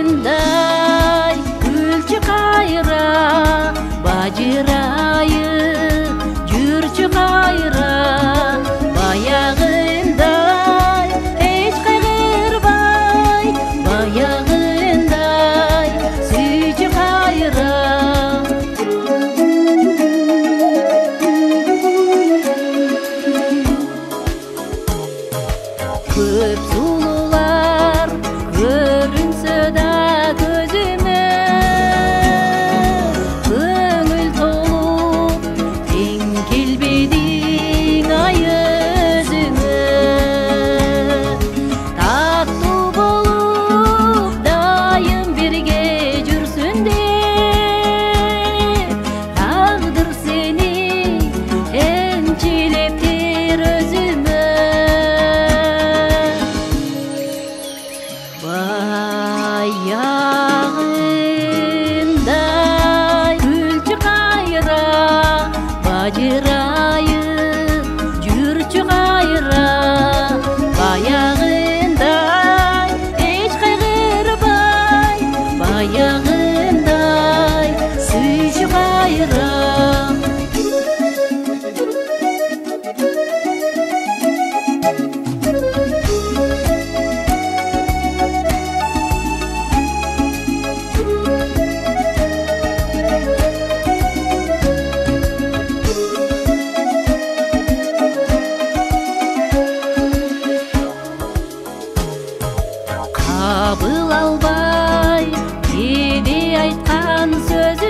баягындай күлчү кайра бажырайы жүрчү кайра баягындай эч кайгырбай баягындай сүйчү кайра көп сулуулар көрүнсө да көзүмө көңүл толуп тең келбедиң ай өзүңө таттуу болуп дайым бирге жүрсүн деп тагдыр сени энчилептир өзүмө баягындай күлчү кайра бажырайы жүрчү кайра баягындай эч кайгырбай баягындай сүйчү кайра кабыл албай кээде айткан сөз